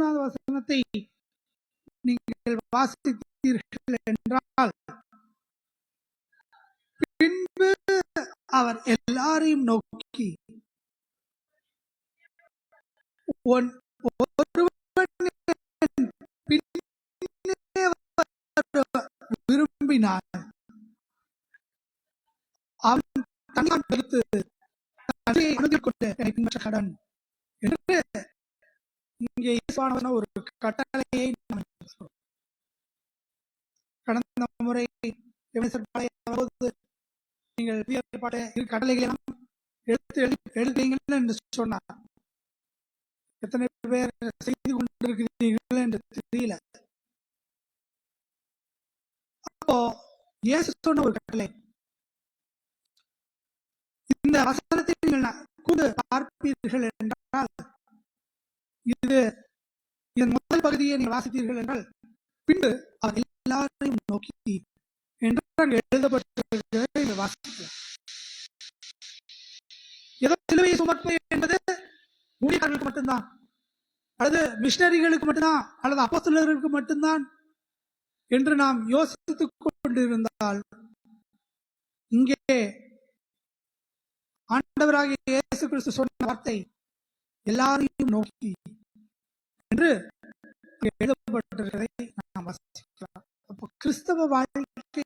13வது வசனத்தை நீங்கள் வாசித்தீர்கள் என்றால், பின்பு அவர் எல்லாரையும் நோக்கி விரும்பினார் அவன் தன்னால் பெருத்து பின்பற்ற கடன் என்று இங்கே ஒரு கட்டளையை கடந்த முறை நீங்கள் கட்டளைகளை எழுதுங்கள் என்று சொன்னார். எத்தனை பேர் செய்து கொண்டிருக்கிறீர்கள் என்று தெரியல. அப்போ இயேசு சொன்ன ஒரு கட்டளை, இந்த வசனத்தை நீங்கள் கூர்ந்து பார்ப்பீர்கள் என்றால், இதன் முதல் பகுதியை நீங்கள் வாசித்தீர்கள் என்றால், பின்பு அவர் எல்லாரையும் நோக்கி என்று எழுதப்பட்டிருக்கிறதை வாசிக்கிறோம். ஏதோ சிலுவையை சுமப்பது என்பது ஊழியர்களுக்கு மட்டும்தான், அல்லது மிஷனரிகளுக்கு மட்டும்தான், அல்லது அப்போஸ்தலர்களுக்கு மட்டும்தான் என்று நாம் யோசித்துக் கொண்டிருந்தால், இங்கே ஆண்டவராகிய இயேசு கிறிஸ்து சொன்ன வார்த்தை எல்லாரையும் நோக்கி என்று எழுதப்பட்டிருக்கிறதை நாம் வாசிக்கலாம். அப்போ கிறிஸ்தவ வாழ்க்கை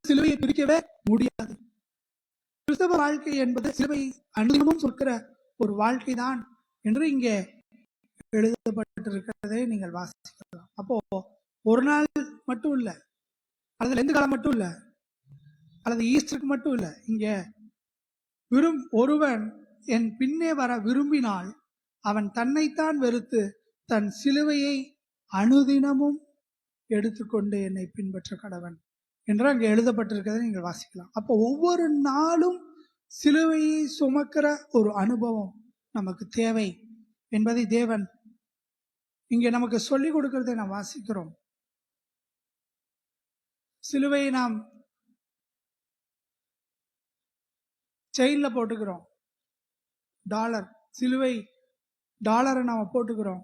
சிலுவையை பிரிக்கவே முடியாது. கிறிஸ்தவ வாழ்க்கை என்பது சிலுவை அனுதினமும் சொல்கிற ஒரு வாழ்க்கை தான் என்று இங்கே எழுதப்பட்டிருக்கிறதை நீங்கள் வாசிக்கலாம். அப்போ ஒரு நாள் மட்டும் இல்லை, அல்லது எந்த காலம் மட்டும் இல்லை, அல்லது ஈஸ்டருக்கு மட்டும் இல்லை, இங்கே ஒருவன் என் பின்னே வர விரும்பினால் அவன் தன்னைத்தான் வெறுத்து தன் சிலுவையை அனுதினமும் எடுத்துக்கொண்டு என்னை பின்பற்ற கடவன் என்று அங்கே எழுதப்பட்டிருக்கிறதை நீங்கள் வாசிக்கலாம். அப்போ ஒவ்வொரு நாளும் சிலுவையை சுமக்கிற ஒரு அனுபவம் நமக்கு தேவை என்பதை தேவன் இங்கே நமக்கு சொல்லிக் கொடுக்கிறதை நாம் வாசிக்கிறோம். சிலுவையை நாம் செயின்ல போட்டுக்கிறோம், சிலுவை டாலரை நாம் போட்டுக்கிறோம்.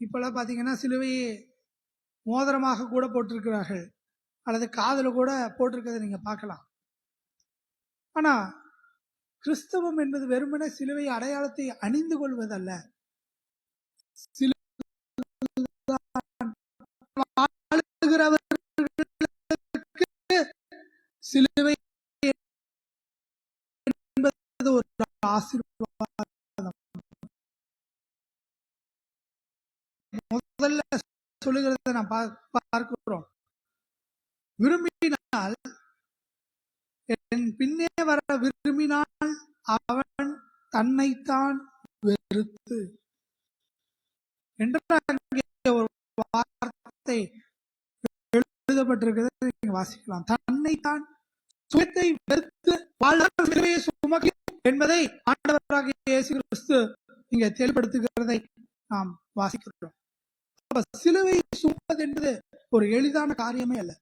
இப்பெல்லாம் பார்த்தீங்கன்னா சிலுவையை மோதிரமாக கூட போட்டிருக்கிறார்கள், அல்லது காதில் கூட போட்டிருக்கிறத நீங்க பார்க்கலாம். ஆனா கிறிஸ்தவம் என்பது வெறுமனே சிலுவை அடையாளத்தை அணிந்து கொள்வதல்ல. சிலுவை என்பது ஒரு ஆசீர்வாதம். முதல்ல சொல்லுகிறத நாம் பார்க்கிறோம். விரும்பினால் என் பின்னே வர விரும்பினால் அவன் தன்னைத்தான் வெறுத்து என்ற ஒரு வார்த்தை எழுதப்பட்டிருக்கிறதை நீங்க வாசிக்கலாம். தன்னைத்தான் சுயத்தை வெறுத்து சிலுவையை சுமக்கும் என்பதை ஆண்டவராகிய இயேசு கிறிஸ்து இங்க தெளிவுபடுத்துகிறதை நாம் வாசிக்கிறோம். சிலுவை சுமப்பது என்பது ஒரு எளிதான காரியமே அல்ல.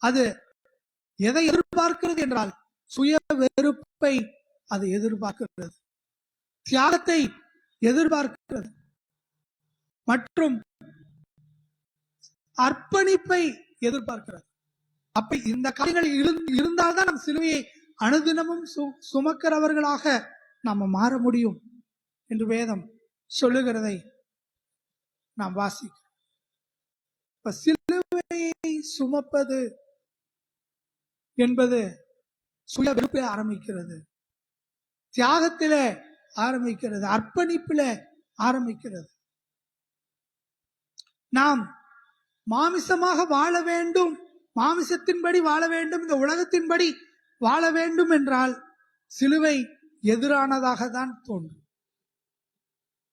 அது எதை எதிர்பார்க்கிறது என்றால் சுய வெறுப்பை அது எதிர்பார்க்கிறது, தியாகத்தை எதிர்பார்க்கிறது, மற்றும் அர்ப்பணிப்பை எதிர்பார்க்கிறது. அப்ப இந்த காரியங்கள் இருந்தால்தான் நம் சிலுவையை அனுதினமும் சுமக்கிறவர்களாக நாம மாற முடியும் என்று வேதம் சொல்லுகிறதை நாம் வாசிக்கிறோம். சிலுவையை சுமப்பது என்பது சுய வெறுப்பில் ஆரம்பிக்கிறது, தியாகத்திலே ஆரம்பிக்கிறது, அர்ப்பணிப்பிலே ஆரம்பிக்கிறது. நாம் மாமிசமாக வாழ வேண்டும், மாமிசத்தின்படி வாழ வேண்டும், இந்த உலகத்தின்படி வாழ வேண்டும் என்றால் சிலுவை எதிரானதாக தான் தோன்றும்.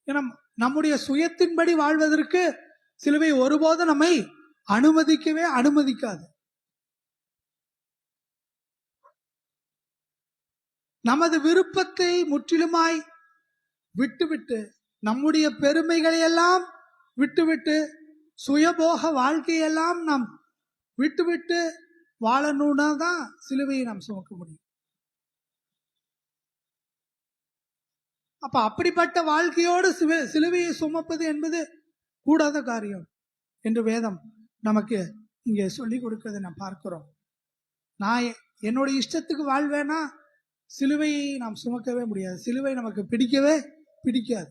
ஏன்னா நம்முடைய சுயத்தின்படி வாழ்வதற்கு சிலுவை ஒருபோதும் நம்மை அனுமதிக்கவே அனுமதிக்காது. நமது விருப்பத்தை முற்றிலுமாய் விட்டுவிட்டு, நம்முடைய பெருமைகளை எல்லாம் விட்டுவிட்டு, சுயபோக வாழ்க்கையெல்லாம் நாம் விட்டுவிட்டு வாழணும்னா தான் சிலுவையை நாம் சுமக்க முடியும். அப்ப அப்படிப்பட்ட வாழ்க்கையோடு சிலுவையை சுமப்பது என்பது கூடாத காரியம் என்று வேதம் நமக்கு இங்கே சொல்லி கொடுக்கிறதை நாம் பார்க்கிறோம். நான் என்னோட இஷ்டத்துக்கு வாழ்வேனா சிலுவையை நாம் சுமக்கவே முடியாது. சிலுவை நமக்கு பிடிக்கவே பிடிக்காது.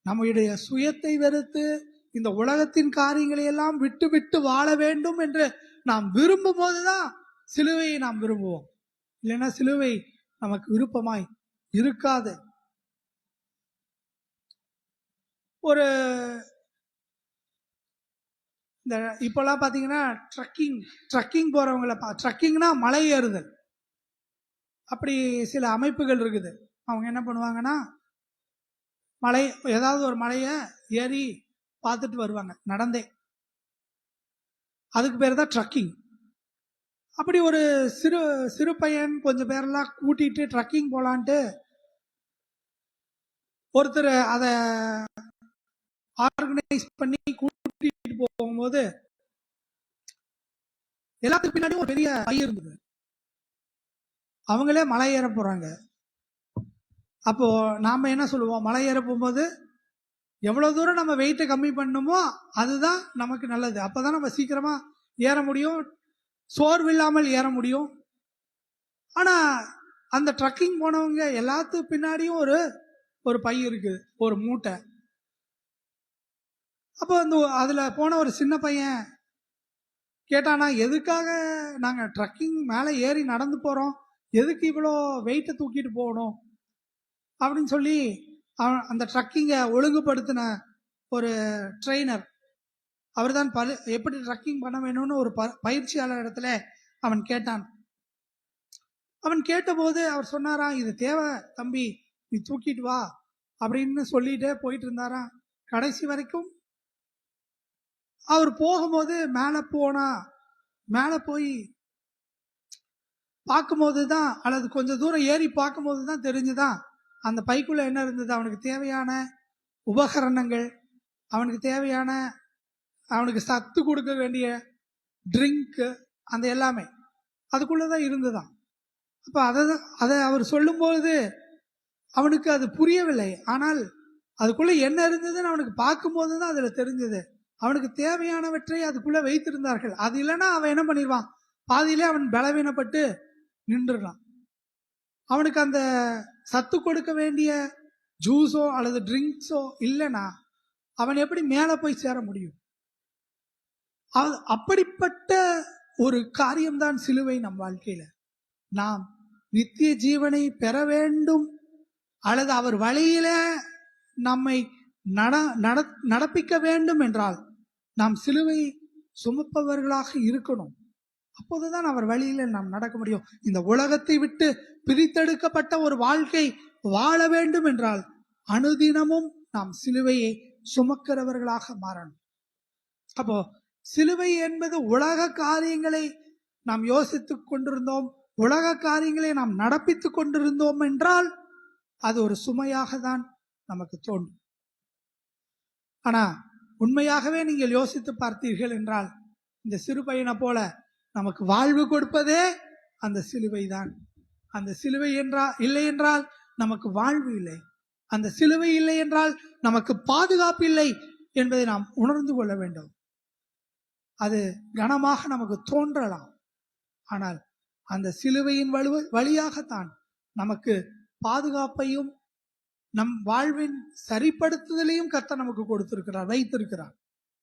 நம்முடைய சுயத்தை வெறுத்து இந்த உலகத்தின் காரியங்களை எல்லாம் விட்டு விட்டு வாழ வேண்டும் என்று நாம் விரும்பும் போதுதான் சிலுவையை நாம் விரும்புவோம். இல்லைன்னா சிலுவை நமக்கு விருப்பமாய் இருக்காது. ஒரு இந்த இப்பெல்லாம் பாத்தீங்கன்னா ட்ரக்கிங் போறவங்களை ட்ரக்கிங்னா மலை ஏறுதல், அப்படி சில அமைப்புகள் இருக்குது. அவங்க என்ன பண்ணுவாங்கன்னா மலை ஏதாவது ஒரு மலையை ஏறி பார்த்துட்டு வருவாங்க நடந்தே. அதுக்கு பேர் தான் ட்ரக்கிங். அப்படி ஒரு சிறு பையன் கொஞ்சம் பேரெல்லாம் கூட்டிட்டு ட்ரக்கிங் போலான்ட்டு ஒருத்தர் அதை ஆர்கனைஸ் பண்ணி கூட்டிட்டு போகும்போது எல்லாத்துக்கு பின்னாடியும் ஒரு பெரிய பை இருந்தது. அவங்களே மலை ஏற போறாங்க. அப்போ நாம என்ன சொல்லுவோம், மலை ஏற போகும்போது எவ்வளவு தூரம் நம்ம வெயிட்டை கம்மி பண்ணணுமோ அதுதான் நமக்கு நல்லது. அப்பதான் நம்ம சீக்கிரமா ஏற முடியும், சோர்வு இல்லாமல் ஏற முடியும். ஆனா அந்த ட்ரக்கிங் போனவங்க எல்லாத்துக்கும் பின்னாடியும் ஒரு பை இருக்குது, ஒரு மூட்டை. அப்போ அந்த அதுல போன ஒரு சின்ன பையன் கேட்டானா, எதுக்காக நாங்க ட்ரக்கிங் மேலே ஏறி நடந்து போறோம், எதுக்கு இவ்வளோ வெயிட்டை தூக்கிட்டு போகணும் அப்படின்னு சொல்லி அந்த ட்ரக்கிங்கை ஒழுங்குபடுத்தின ஒரு ட்ரெயினர், அவர் தான் எப்படி ட்ரக்கிங் பண்ண வேணும்னு ஒரு பயிற்சியாளர் இடத்துல அவன் கேட்டான். அவன் கேட்டபோது அவர் சொன்னாராம், இது தேவை தம்பி, நீ தூக்கிட்டு வா அப்படின்னு சொல்லிட்டே போயிட்டு இருந்தாராம். கடைசி வரைக்கும் அவர் போகும்போது மேலே போய் பார்க்கும்போது தான், அல்லது கொஞ்சம் தூரம் ஏறி பார்க்கும்போது தான் தெரிஞ்சுதான் அந்த பைக்குள்ள என்ன இருந்தது. அவனுக்கு தேவையான உபகரணங்கள், அவனுக்கு தேவையான, அவனுக்கு சத்து கொடுக்க வேண்டிய ட்ரிங்க்கு, அந்த எல்லாமே அதுக்குள்ளதான் இருந்துதான். அப்ப அதை அவர் சொல்லும்போது அவனுக்கு அது புரியவில்லை. ஆனால் அதுக்குள்ள என்ன இருந்ததுன்னு அவனுக்கு பார்க்கும்போது தான் அதுல தெரிஞ்சது. அவனுக்கு தேவையானவற்றை அதுக்குள்ள வைத்திருந்தார்கள். அது இல்லைன்னா அவன் என்ன பண்ணிடுவான், பாதியிலே அவன் பலவீனப்பட்டு நின்றுறான். அவனுக்கு அந்த சத்து கொடுக்க வேண்டிய ஜூஸோ அல்லது ட்ரிங்க்ஸோ இல்லைன்னா அவன் எப்படி மேலே போய் சேர முடியும்? அப்படிப்பட்ட ஒரு காரியம்தான் சிலுவை. நம் வாழ்க்கையில நாம் நித்திய ஜீவனை பெற வேண்டும் அல்லது அவர் வழியில நம்மை நடப்பிக்க வேண்டும் என்றால் நாம் சிலுவை சுமப்பவர்களாக இருக்கணும். அப்போதுதான் அவர் வழியில நாம் நடக்க முடியும். இந்த உலகத்தை விட்டு பிரித்தெடுக்கப்பட்ட ஒரு வாழ்க்கை வாழ வேண்டும் என்றால் அனுதினமும் நாம் சிலுவையை சுமக்கிறவர்களாக மாறணும். அப்போ சிலுவை என்பது உலக காரியங்களை நாம் யோசித்துக் கொண்டிருந்தோம், உலக காரியங்களை நாம் நடப்பித்துக் கொண்டிருந்தோம் என்றால் அது ஒரு சுமையாக தான் நமக்கு தோன்றும். ஆனா உண்மையாகவே நீங்கள் யோசித்து பார்த்தீர்கள் என்றால் இந்த சிறு பையனை போல நமக்கு வாழ்வு கொடுப்பதே அந்த சிலுவை தான். அந்த சிலுவை இல்லை என்றால் நமக்கு வாழ்வு இல்லை, அந்த சிலுவை இல்லை என்றால் நமக்கு பாதுகாப்பு இல்லை என்பதை நாம் உணர்ந்து கொள்ள வேண்டும். அது கனமாக நமக்கு தோன்றலாம், ஆனால் அந்த சிலுவையின் வழியாகத்தான் நமக்கு பாதுகாப்பையும் நம் வாழ்வின் சரிப்படுத்துதலையும் கர்த்தர் நமக்கு கொடுத்திருக்கிறார், வைத்திருக்கிறார்.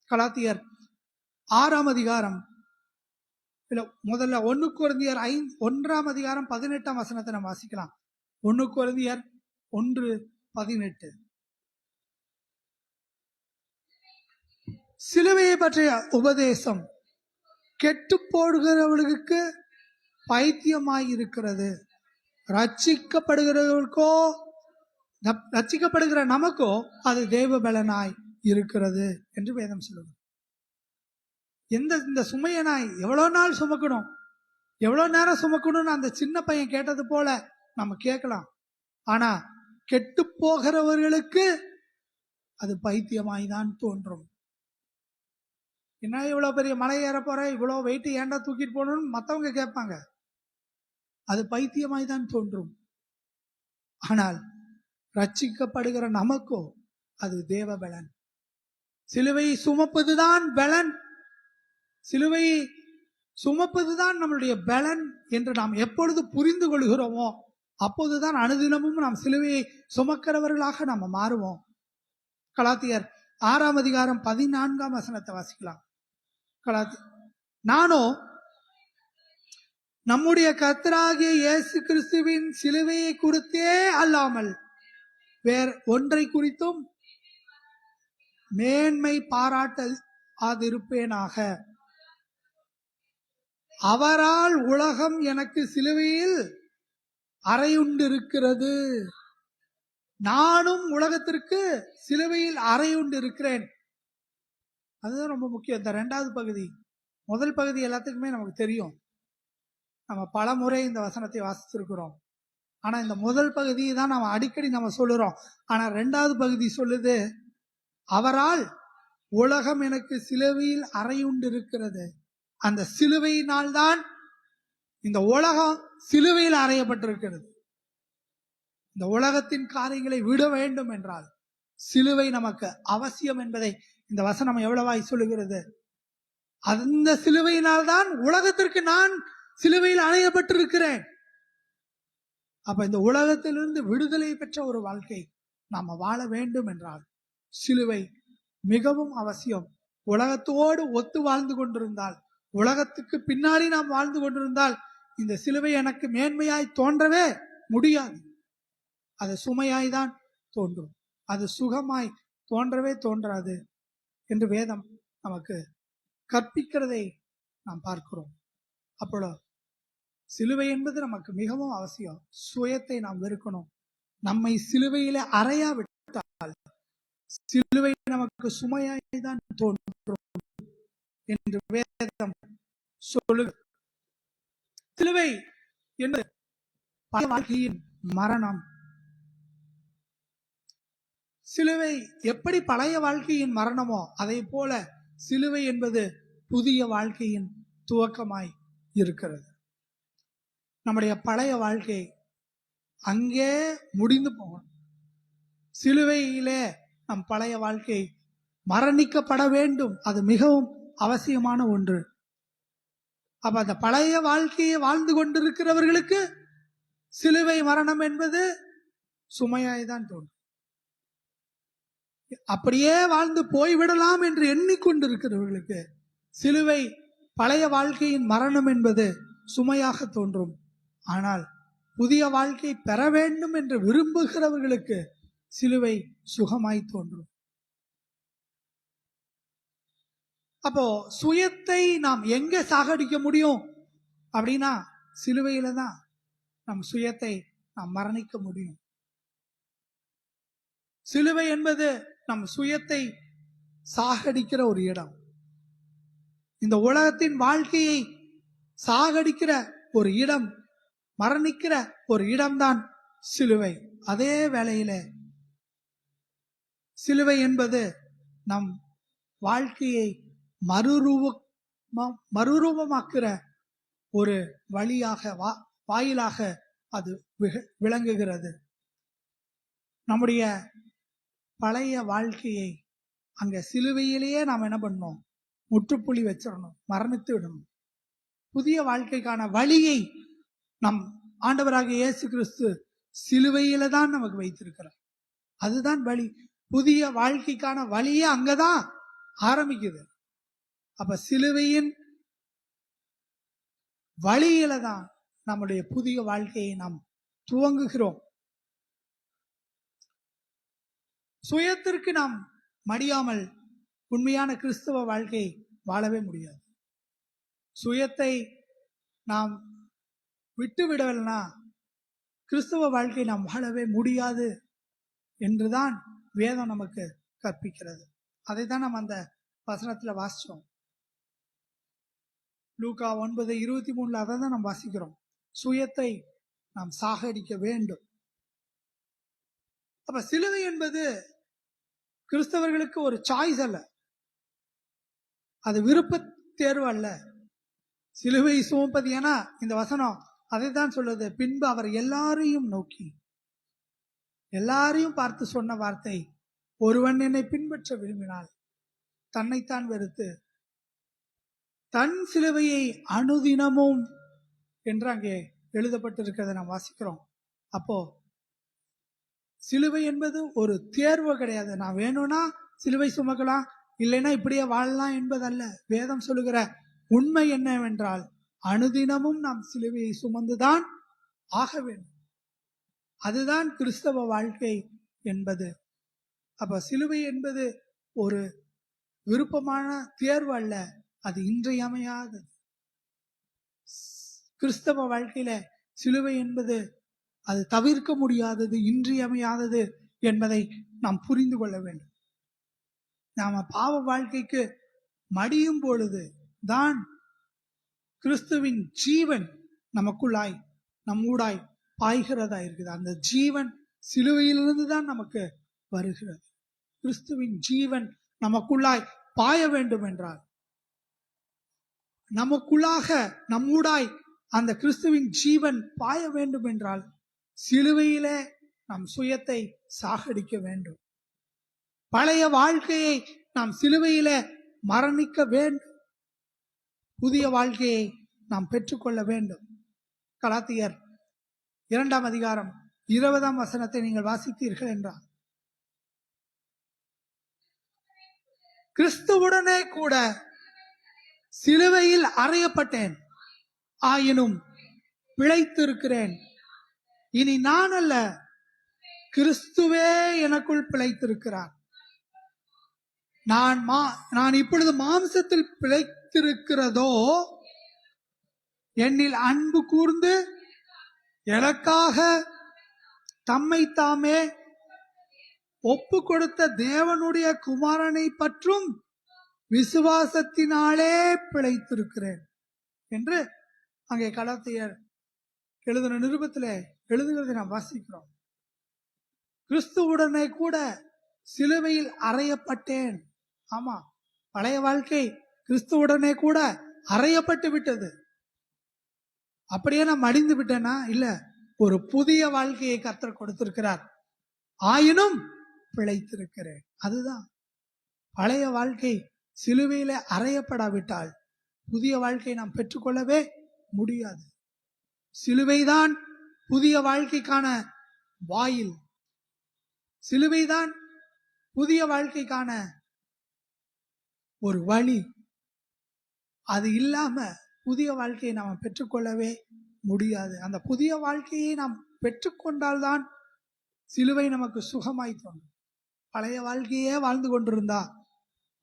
கலாத்தியர் 6ஆம் அதிகாரம் முதல்ல 1 கொரிந்தியர் 1ஆம் அதிகாரம் 18ஆம் வசனத்தை நம்ம வாசிக்கலாம். 1 கொரிந்தியர் 1:18. சிலுவையை பற்றிய உபதேசம் கெட்டு போடுகிறவர்களுக்கு பைத்தியமாய் இருக்கிறது, ரட்சிக்கப்படுகிற நமக்கோ அது தேவ பலனாய் இருக்கிறது என்று வேதம் சொல்லுது. இந்த சுமையை நான் எவ்வளவு நாள் சுமக்கணும், எவ்வளவு நேரம் சுமக்கணும்னு அந்த சின்ன பையன் கேட்டது போல நம்ம கேட்கலாம். ஆனா கெட்டு போகிறவர்களுக்கு அது பைத்தியமாய் தான் தோன்றும். என்ன இவ்வளவு பெரிய மலை ஏற போற, இவ்வளவு வெயிட் ஏன்டா தூக்கிட்டு போகணும்னு மற்றவங்க கேட்பாங்க. அது பைத்தியமாய் தான் தோன்றும். ஆனால் ரட்சிக்கப்படுகிற நமக்கோ அது தேவ பலன். சிலுவை சுமப்பதுதான் பலன், சிலுவை சுமப்பதுதான் நம்மளுடைய பலன் என்று நாம் எப்பொழுது புரிந்து கொள்கிறோமோ அப்போதுதான் அனுதினமும் நாம் சிலுவையை சுமக்கிறவர்களாக நாம் மாறுவோம். கலாத்தியர் 6:14 வாசிக்கலாம். நானோ நம்முடைய கர்த்தராகிய இயேசு கிறிஸ்துவின் சிலுவையை குறித்தே அல்லாமல் வேற ஒன்றை குறித்தும் மேன்மை பாராட்டாதிருப்பேனாக. அவரால் உலகம் எனக்கு சிலுவையில் அறையுண்டிருக்கிறது, நானும் உலகத்திற்கு சிலுவையில் அறையுண்டிருக்கிறேன். அதுதான் ரொம்ப முக்கியம். இந்த 2வது பகுதி, முதல் பகுதி எல்லாத்துக்குமே நமக்கு தெரியும், நம்ம பல முறை இந்த வசனத்தை வாசிச்சிருக்கிறோம். ஆனா இந்த முதல் பகுதியை தான் நம்ம அடிக்கடி நம்ம சொல்லுறோம். ஆனா 2வது பகுதி சொல்லுது, அவரால் உலகம் எனக்கு சிலுவையில் அறையுண்டிருக்கிறது. அந்த சிலுவையினால் தான் இந்த உலகம் சிலுவையில் அறையப்பட்டிருக்கிறது. இந்த உலகத்தின் காரியங்களை விட வேண்டும் என்றால் சிலுவை நமக்கு அவசியம் என்பதை இந்த வசனம் எவ்வளவாய் சொல்லுகிறது. அந்த சிலுவையினால் தான் உலகத்திற்கு நான் சிலுவையில் அறையப்பட்டிருக்கிறேன். அப்ப இந்த உலகத்திலிருந்து விடுதலை பெற்ற ஒரு வாழ்க்கை நாம வாழ வேண்டும் என்றால் சிலுவை மிகவும் அவசியம். உலகத்தோடு ஒத்து வாழ்ந்து கொண்டிருந்தால், உலகத்துக்கு பின்னாடி நாம் வாழ்ந்து கொண்டிருந்தால் இந்த சிலுவை எனக்கு மேன்மையாய் தோன்றவே முடியாது. அது சுமையாய் தான் தோன்றும், அது சுகமாய் தோன்றவே தோன்றாது என்று வேதம் நமக்கு கற்பிக்கிறதை நாம் பார்க்கிறோம். அப்போ சிலுவை என்பது நமக்கு மிகவும் அவசியம். சுயத்தை நாம் வெறுக்கணும். நம்மை சிலுவையில அறையாவிட்டால் சிலுவை நமக்கு சுமையாய் தான் தோன்றும் என்று வேதம் சொல்லுகிறது. சிலுவை என்பது பழைய வாழ்க்கையின் மரணம். சிலுவை எப்படி பழைய வாழ்க்கையின் மரணமோ அதை போல சிலுவை என்பது புதிய வாழ்க்கையின் துவக்கமாய் இருக்கிறது. நம்முடைய பழைய வாழ்க்கை அங்கே முடிந்து போகணும். சிலுவையிலே நம் பழைய வாழ்க்கை மரணிக்கப்பட வேண்டும். அது மிகவும் அவசியமான ஒன்று. அப்ப அந்த பழைய வாழ்க்கையை வாழ்ந்து கொண்டிருக்கிறவர்களுக்கு சிலுவை மரணம் என்பது சுமையாய்தான் தோன்றும். அப்படியே வாழ்ந்து போய்விடலாம் என்று எண்ணிக்கொண்டிருக்கிறவர்களுக்கு சிலுவை பழைய வாழ்க்கையின் மரணம் என்பது சுமையாக தோன்றும். ஆனால் புதிய வாழ்க்கை பெற வேண்டும் என்று விரும்புகிறவர்களுக்கு சிலுவை சுகமாய் தோன்றும். அப்போ சுயத்தை நாம் எங்க சாகடிக்க முடியும் அப்படின்னா சிலுவையில தான் நம் சுயத்தை நாம் மரணிக்க முடியும். சிலுவை என்பது நம் சுயத்தை சாகடிக்கிற ஒரு இடம். இந்த உலகத்தின் வாழ்க்கையை சாகடிக்கிற ஒரு இடம், மரணிக்கிற ஒரு இடம்தான் சிலுவை. அதே வேளையில சிலுவை என்பது நம் வாழ்க்கையை மறுரூபமாக்குற ஒரு வழியாக, வாயிலாக அது விளங்குகிறது. நம்முடைய பழைய வாழ்க்கையை அங்க சிலுவையிலேயே நாம் என்ன பண்ணணும், முற்றுப்புள்ளி வச்சிடணும், மரணித்து விடணும். புதிய வாழ்க்கைக்கான வழியை நம் ஆண்டவராகிய இயேசு கிறிஸ்து சிலுவையில தான் நமக்கு வைத்திருக்கிறார். அதுதான் வழி. புதிய வாழ்க்கைக்கான வழியே அங்கதான் ஆரம்பிக்குது. அப்ப சிலுவையின் வழியில தான் நம்முடைய புதிய வாழ்க்கையை நாம் துவங்குகிறோம். சுயத்திற்கு நாம் மடியாமல் உண்மையான கிறிஸ்தவ வாழ்க்கை வாழவே முடியாது. சுயத்தை நாம் விட்டுவிடவில்லைனா கிறிஸ்தவ வாழ்க்கை நாம் வாழவே முடியாது என்றுதான் வேதம் நமக்கு கற்பிக்கிறது. அதை தான் நம்ம அந்த வசனத்துல வாசிச்சோம். லூக்கா 9:23 அதை தான் நாம் வாசிக்கிறோம். சுயத்தை நாம் சாகடிக்க வேண்டும். அப்ப சிலுவை என்பது கிறிஸ்தவர்களுக்கு ஒரு சாய்ஸ் அல்ல, அது விருப்ப தேர்வு அல்ல. சிலுவை சுமப்பது, ஏன்னா இந்த வசனம் அதை தான் சொல்லுது, பின்பு அவர் எல்லாரையும் நோக்கி எல்லாரையும் பார்த்து சொன்ன வார்த்தை, ஒருவன் என்னை பின்பற்ற விரும்பினால் தன்னைத்தான் வெறுத்து தன் சிலுவையை அனுதினமும் என்று அங்கே எழுதப்பட்டிருக்கிறத நாம் வாசிக்கிறோம். அப்போ சிலுவை என்பது ஒரு தேர்வு கிடையாது. நான் வேணும்னா சிலுவை சுமக்கலாம், இல்லைன்னா இப்படியே வாழலாம் என்பதல்ல. வேதம் சொல்லுகிற உண்மை என்னவென்றால், அனுதினமும் நாம் சிலுவையை சுமந்துதான் ஆக வேண்டும். அதுதான் கிறிஸ்தவ வாழ்க்கை என்பது. அப்ப சிலுவை என்பது ஒரு விருப்பமான தேர்வு அல்ல, அது இன்றியமையாதது. கிறிஸ்தவ வாழ்க்கையில சிலுவை என்பது அது தவிர்க்க முடியாதது, இன்றியமையாதது என்பதை நாம் புரிந்து கொள்ள வேண்டும். நாம பாவ வாழ்க்கைக்கு மடியும் பொழுது தான் கிறிஸ்துவின் ஜீவன் நமக்குள்ளாய் நம்மூடாய் பாய்கிறதா இருக்குது. அந்த ஜீவன் சிலுவையிலிருந்து தான் நமக்கு வருகிறது. கிறிஸ்துவின் ஜீவன் நமக்குள்ளாய் பாய வேண்டும் என்றால், நமக்குள்ளாக நம்மூடாய் அந்த கிறிஸ்துவின் ஜீவன் பாய வேண்டும் என்றால், சிலுவையிலே நம் சுயத்தை சாகடிக்க வேண்டும். பழைய வாழ்க்கையை நாம் சிலுவையிலே மரணிக்க வேண்டும். புதிய வாழ்க்கையை நாம் பெற்றுக்கொள்ள வேண்டும். கலாத்தியர் 2 அதிகாரம் 20 நீங்கள் வாசித்தீர்கள் என்றால், கிறிஸ்துவுடனே கூட சிலுவையில் அறையப்பட்டேன், ஆயினும் பிழைத்திருக்கிறேன். இனி நான் அல்ல, கிறிஸ்துவே எனக்குள் பிழைத்திருக்கிறார். நான் இப்பொழுது மாம்சத்தில் பிழைத்திருக்கிறதோ, என்னில் அன்பு கூர்ந்து எனக்காக தம்மை தாமே ஒப்பு கொடுத்த தேவனுடைய குமாரனை பற்றும் விசுவாசத்தினாலே பிழைத்திருக்கிறேன் என்று அங்கே கலாத்தியர் எழுதின நிருபத்திலே எழுதுகிறதை நாம் வாசிக்கிறோம். கிறிஸ்துவுடனே கூட சிலுவையில் அறையப்பட்டேன். ஆமா, பழைய வாழ்க்கை கிறிஸ்துவுடனே கூட அறையப்பட்டு விட்டது. அப்படியே நான் மடிந்து விட்டேனா? இல்ல, ஒரு புதிய வாழ்க்கையை கர்த்தர் கொடுத்திருக்கிறார். ஆயினும் பிழைத்திருக்கிறேன். அதுதான் பழைய வாழ்க்கை. சிலுவையில அறையப்படாவிட்டால் புதிய வாழ்க்கையை நாம் பெற்றுக்கொள்ளவே முடியாது. சிலுவைதான் புதிய வாழ்க்கைக்கான வாயில், சிலுவைதான் புதிய வாழ்க்கைக்கான ஒரு வழி. அது இல்லாம புதிய வாழ்க்கையை நாம் பெற்றுக்கொள்ளவே முடியாது. அந்த புதிய வாழ்க்கையை நாம் பெற்றுக்கொண்டால்தான் சிலுவை நமக்கு சுகமாய் தோன்றும். பழைய வாழ்க்கையே வாழ்ந்து கொண்டிருந்தா,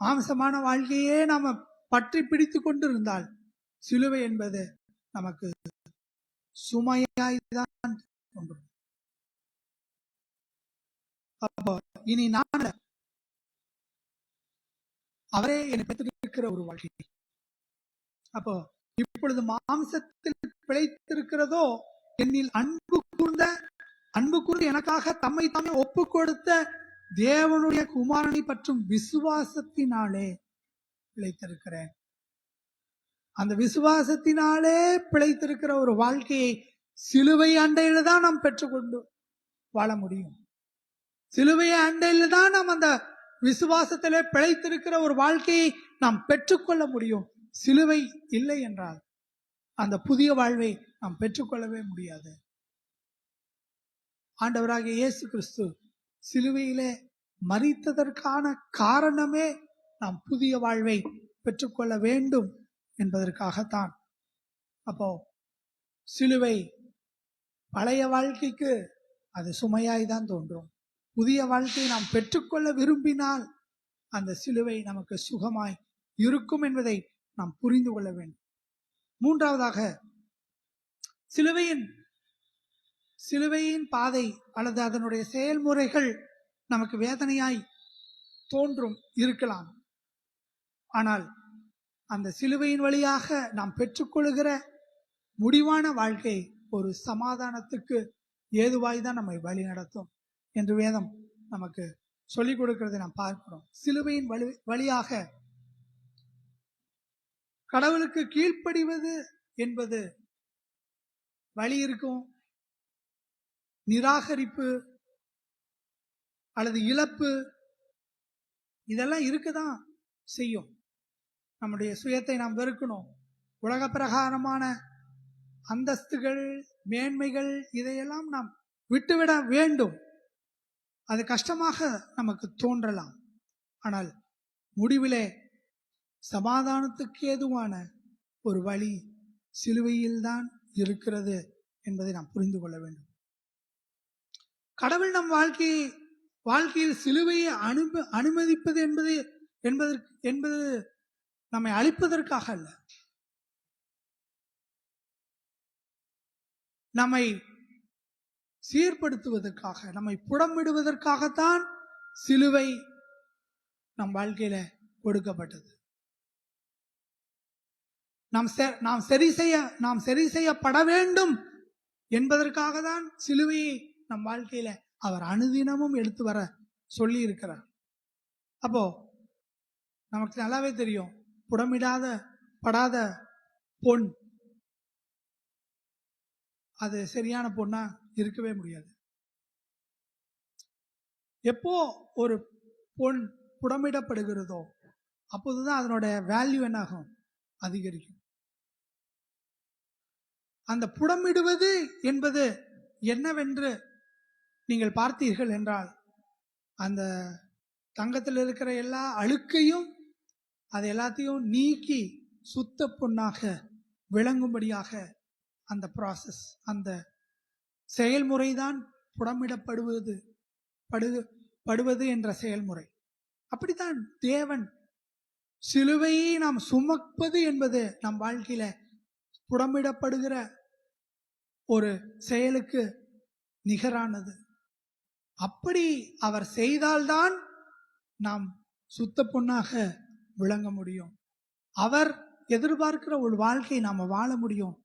மாம்சமான வாழ்க்கையே நாம பற்றி பிடித்து கொண்டிருந்தால், சிலுவை என்பது நமக்கு சுமையாய்தான் தோன்றும். அப்போ இனி நான் அவரே என்னை பெற்றிருக்கிற ஒரு வாழ்க்கை. அப்போ இப்பொழுது மாம்சத்தில் பிழைத்திருக்கிறதோ, என்னில் அன்பு கூர்ந்து எனக்காக தம்மை தாமே ஒப்பு கொடுத்த தேவனுடைய குமாரனை பற்றும் விசுவாசத்தினாலே பிழைத்திருக்கிறேன். அந்த விசுவாசத்தினாலே பிழைத்திருக்கிற ஒரு வாழ்க்கையை சிலுவை அண்டையில தான் நாம் பெற்றுக்கொண்டு வாழ முடியும். சிலுவை அண்டையில தான் நாம் அந்த விசுவாசத்திலே பிழைத்திருக்கிற ஒரு வாழ்க்கையை நாம் பெற்றுக்கொள்ள முடியும். சிலுவை இல்லை என்றால் அந்த புதிய வாழ்வை நாம் பெற்றுக்கொள்ளவே முடியாது. ஆண்டவராகிய இயேசு கிறிஸ்து சிலுவையிலே மரித்ததற்கான காரணமே நாம் புதிய வாழ்வை பெற்றுக்கொள்ள வேண்டும் என்பதற்காகத்தான். அப்போ சிலுவை பழைய வாழ்க்கைக்கு அது சுமையாய்தான் தோன்றும். புதிய வாழ்க்கையை நாம் பெற்றுக்கொள்ள விரும்பினால் அந்த சிலுவை நமக்கு சுகமாய் இருக்கும் என்பதை நாம் புரிந்து கொள்ள வேண்டும். மூன்றாவதாக, சிலுவையின் பாதை அல்லது அதனுடைய செயல்முறைகள் நமக்கு வேதனையாய் தோன்றும் இருக்கலாம். ஆனால் அந்த சிலுவையின் வழியாக நாம் பெற்றுக்கொள்கிற முடிவான வாழ்க்கை ஒரு சமாதானத்துக்கு ஏதுவாய் தான் நம்மை வழி நடத்தும் என்று வேதம் நமக்கு சொல்லிக் கொடுக்கிறதை நாம் பார்க்கிறோம். சிலுவையின் வழியாக கடவுளுக்கு கீழ்ப்படிவது என்பது வழி இருக்கும், நிராகரிப்பு அல்லது இழப்பு இதெல்லாம் இருக்கதான் செய்யும். நம்முடைய சுயத்தை நாம் வெறுக்கணும். உலக பிரகாரமான அந்தஸ்துகள், மேன்மைகள் இதையெல்லாம் நாம் விட்டுவிட வேண்டும். அது கஷ்டமாக நமக்கு தோன்றலாம். ஆனால் முடிவிலே சமாதானத்துக்கு ஏதுவான ஒரு வழி சிலுவையில்தான் இருக்கிறது என்பதை நாம் புரிந்து கொள்ள வேண்டும். கடவுள் நம் வாழ்க்கையில் சிலுவையை அனுமதிப்பது என்பது நம்மை அழிப்பதற்காக அல்ல, நம்மை சீர்படுத்துவதற்காக, நம்மை புடமிடுவதற்காகத்தான் சிலுவை நம் வாழ்க்கையில கொடுக்கப்பட்டது. நாம் சரி செய்யப்பட வேண்டும் என்பதற்காக தான் சிலுவையை நம் வாழ்க்கையில அவர் அனுதினமும் எடுத்து வர சொல்லி இருக்கிறார். அப்போ நமக்கு நல்லாவே தெரியும், படாத பொன் அது சரியான பொண்ணா இருக்கவே முடியாது. எப்போ ஒரு பொன் புடமிடப்படுகிறதோ அப்போதுதான் அதனோட வேல்யூ என்னாகும், அதிகரிக்கும். அந்த புடமிடுவது என்பது என்னவென்று நீங்கள் பார்த்தீர்கள் என்றால், அந்த தங்கத்தில் இருக்கிற எல்லா அழுக்கையும் அது எல்லாத்தையும் நீக்கி சுத்த பொன்னாக விளங்கும்படியாக அந்த ப்ராசஸ், அந்த செயல்முறைதான் புடமிடப்படுவது என்ற செயல்முறை. அப்படித்தான் தேவன் சிலுவையை நாம் சுமப்பது என்பது நம் வாழ்க்கையில புடமிடப்படுகிற ஒரு செயலுக்கு நிகரானது. அப்படி அவர் செய்தால்தான் நாம் சுத்த பொன்னாக விளங்க முடியும். அவர் எதிர்பார்க்கிற ஒரு வாழ்க்கையை நாம வாழ முடியும்.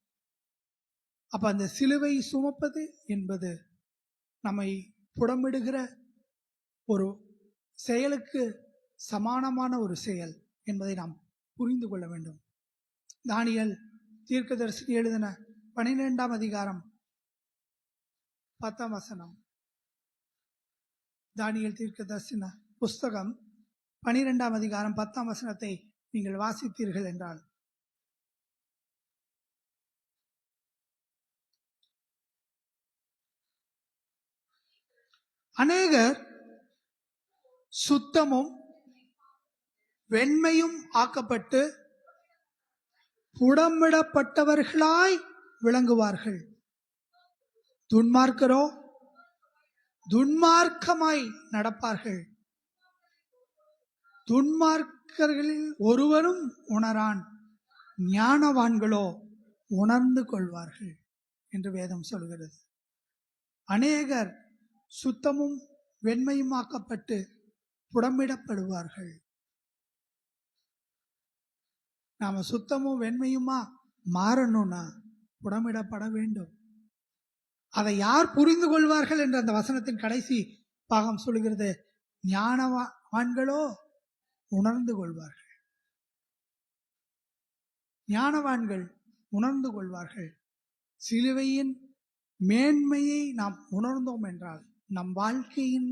அப்ப அந்த சிலுவை சுமப்பது என்பது நம்மை புடமிடுகிற ஒரு செயலுக்கு சமானமான ஒரு செயல் என்பதை நாம் புரிந்து கொள்ள வேண்டும். தானியேல் தீர்க்கதரிசி எழுதின 12ஆம் அதிகாரம் 10ஆம் வசனம். தானியேல் தீர்க்கதரிசன புஸ்தகம் 12ஆம் அதிகாரம் 10ஆம் வசனத்தை நீங்கள் வாசித்தீர்கள் என்றால், அநேகர் சுத்தமும் வெண்மையும் ஆக்கப்பட்டு புடமிடப்பட்டவர்களாய் விளங்குவார்கள். துன்மார்க்கரோ துன்மார்க்கமாய் நடப்பார்கள். துன்மார்க்கர்களில் ஒருவரும் உணரான், ஞானவான்களோ உணர்ந்து கொள்வார்கள் என்று வேதம் சொல்கிறது. அநேகர் சுத்தமும் வெண்மையுமாக்கப்பட்டு புடமிடப்படுவார்கள். நாம சுத்தமும் வெண்மையுமா மாறணும்னா புடமிடப்பட வேண்டும். அதை யார் புரிந்து கொள்வார்கள் என்ற அந்த வசனத்தின் கடைசி பாகம் சொல்கிறது, ஞானவான்களோ உணர்ந்து கொள்வார்கள். ஞானவான்கள் உணர்ந்து கொள்வார்கள். சிலுவையின் மேன்மையை நாம் உணர்ந்தோம் என்றால், நம் வாழ்க்கையின்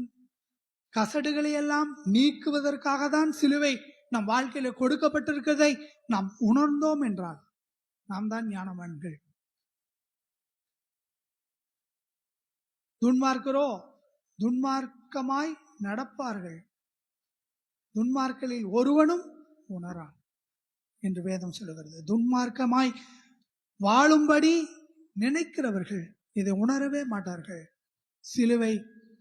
கசடுகளை எல்லாம் நீக்குவதற்காக தான் சிலுவை நம் வாழ்க்கையில கொடுக்கப்பட்டிருக்கிறதை நாம் உணர்ந்தோம் என்றால் நாம் தான் ஞானவான்கள். துன்மார்க்கரோ துன்மார்க்கமாய் நடப்பார்கள். துன்மார்க்கரில் ஒருவனும் உணரான் என்று வேதம் சொல்லுகிறது. துன்மார்க்கமாய் வாழும்படி நினைக்கிறவர்கள் இதை உணரவே மாட்டார்கள். சிலுவை